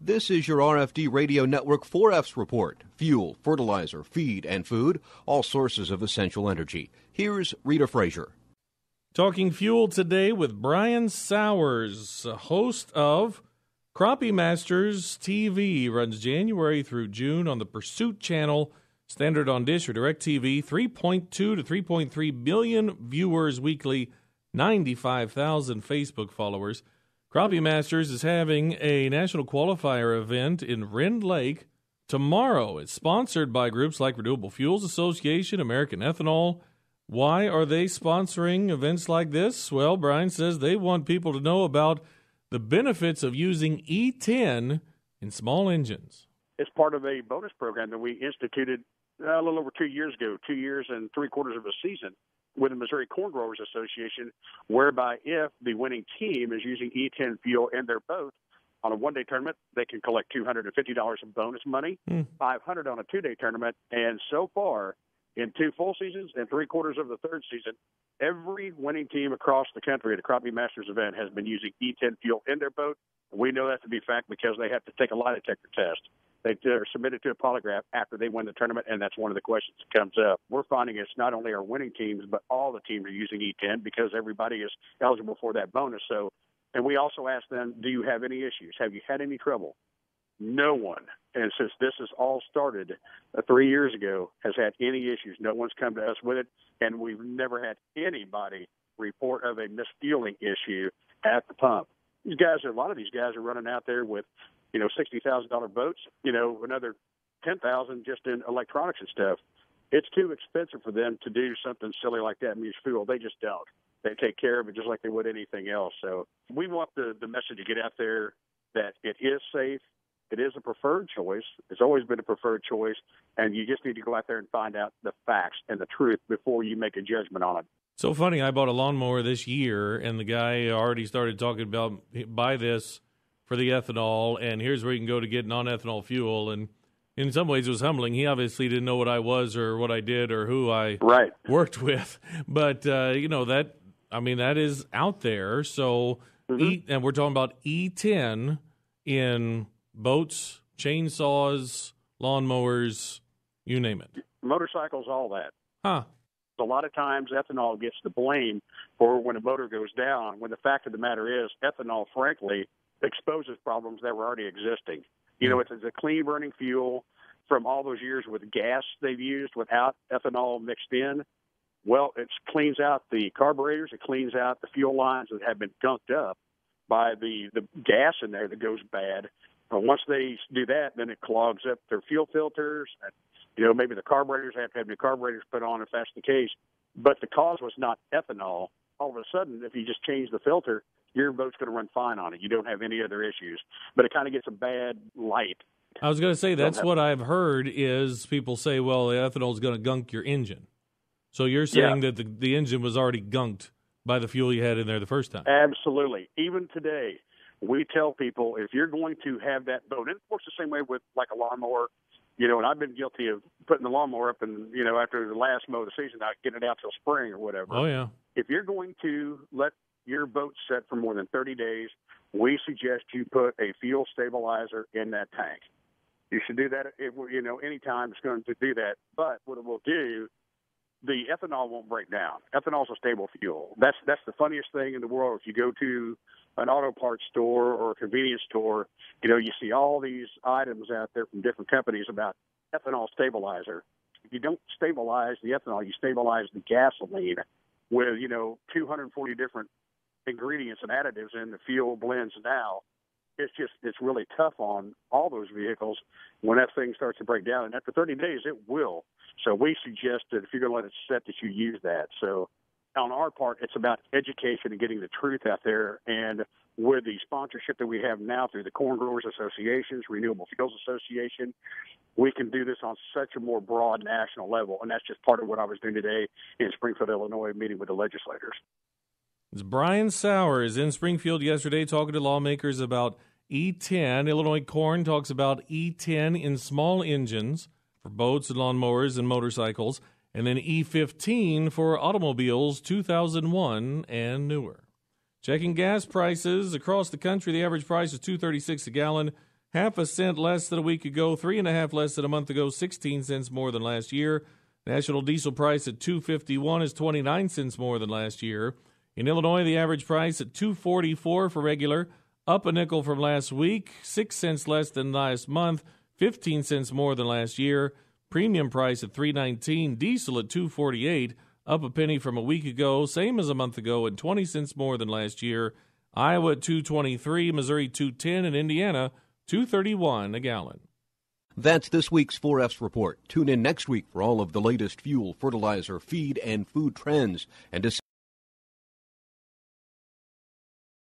This is your RFD Radio Network 4F's report. Fuel, fertilizer, feed, and food, all sources of essential energy. Here's Rita Frazier. Talking fuel today with Brian Sowers, host of Crappie Masters TV. Runs January through June on the Pursuit Channel, standard on Dish or DirecTV. 3.2 to 3.3 billion viewers weekly, 95,000 Facebook followers. Crappie Masters is having a national qualifier event in Rend Lake tomorrow. It's sponsored by groups like Renewable Fuels Association, American Ethanol. Why are they sponsoring events like this? Well, Brian says they want people to know about the benefits of using E10 in small engines. It's part of a bonus program that we instituted a little over 2 years ago, 2 years and 3/4 of a season, with the Missouri Corn Growers Association, whereby if the winning team is using E10 fuel in their boat on a one-day tournament, they can collect $250 in bonus money, $500 on a two-day tournament, and so far, in 2 full seasons and 3/4 of the third season, every winning team across the country at the Crappie Masters event has been using E10 fuel in their boat. We know that to be fact because they have to take a lie detector test. They're submitted to a polygraph after they win the tournament, and that's one of the questions that comes up. We're finding it's not only our winning teams, but all the teams are using E10 because everybody is eligible for that bonus. So, and we also ask them, do you have any issues? Have you had any trouble? No one, and since this has all started 3 years ago, has had any issues. No one's come to us with it, and we've never had anybody report of a misfueling issue at the pump. These guys, a lot of these guys are running out there with, $60,000 boats, another $10,000 just in electronics and stuff. It's too expensive for them to do something silly like that and use fuel. They just don't. They take care of it just like they would anything else. So we want the message to get out there that it is safe. It is a preferred choice. It's always been a preferred choice, and you just need to go out there and find out the facts and the truth before you make a judgment on it. So funny, I bought a lawnmower this year, and the guy already started talking about buy this for the ethanol, and here's where you can go to get non-ethanol fuel. And in some ways it was humbling. He obviously didn't know what I was or what I did or who I worked with. But, that is out there. So, and we're talking about E10 in boats, chainsaws, lawnmowers, you name it. Motorcycles, all that. Huh. A lot of times ethanol gets the blame for when a motor goes down, when the fact of the matter is ethanol, frankly, exposes problems that were already existing. It's a clean-burning fuel from all those years with gas they've used without ethanol mixed in. Well, it cleans out the carburetors. It cleans out the fuel lines that have been gunked up by the gas in there that goes bad. But once they do that, then it clogs up their fuel filters. And, maybe the carburetors have to have new carburetors put on if that's the case. But the cause was not ethanol. All of a sudden, if you just change the filter, your boat's going to run fine on it. You don't have any other issues. But it kind of gets a bad light. I was going to say, that's what I've heard is people say, well, the ethanol is going to gunk your engine. So you're saying that the engine was already gunked by the fuel you had in there the first time? Absolutely. Even today, we tell people if you're going to have that boat, and it works the same way with like a lawnmower, and I've been guilty of putting the lawnmower up and, after the last mow of the season, I get it out till spring or whatever. Oh, yeah. If you're going to let your boat set for more than 30 days, we suggest you put a fuel stabilizer in that tank. You should do that, anytime it's going to do that. But what it will do, the ethanol won't break down. Ethanol is a stable fuel. That's the funniest thing in the world. If you go to an auto parts store or a convenience store, you see all these items out there from different companies about ethanol stabilizer. If you don't stabilize the ethanol, you stabilize the gasoline with, 240 different ingredients and additives in the fuel blends now. It's really tough on all those vehicles when that thing starts to break down. And after 30 days, it will. So we suggest that if you're going to let it set, that you use that. So on our part, it's about education and getting the truth out there. And with the sponsorship that we have now through the Corn Growers Associations, Renewable Fuels Association, we can do this on such a more broad national level. And that's just part of what I was doing today in Springfield, Illinois, meeting with the legislators. It's Brian Sowers in Springfield yesterday talking to lawmakers about E10. Illinois Corn talks about E10 in small engines for boats and lawnmowers and motorcycles, and then E15 for automobiles 2001 and newer. Checking gas prices across the country, the average price is $2.36 a gallon. half a cent less than a week ago, 3.5 less than a month ago, 16 cents more than last year. National diesel price at $2.51 is 29 cents more than last year. In Illinois, the average price at $2.44 for regular, up a nickel from last week, 6 cents less than last month, 15 cents more than last year. Premium price at $3.19, diesel at $2.48, up a penny from a week ago, same as a month ago, and 20 cents more than last year. Iowa at $2.23, Missouri $2.10, and Indiana $2.31 a gallon. That's this week's 4F's report. Tune in next week for all of the latest fuel, fertilizer, feed, and food trends and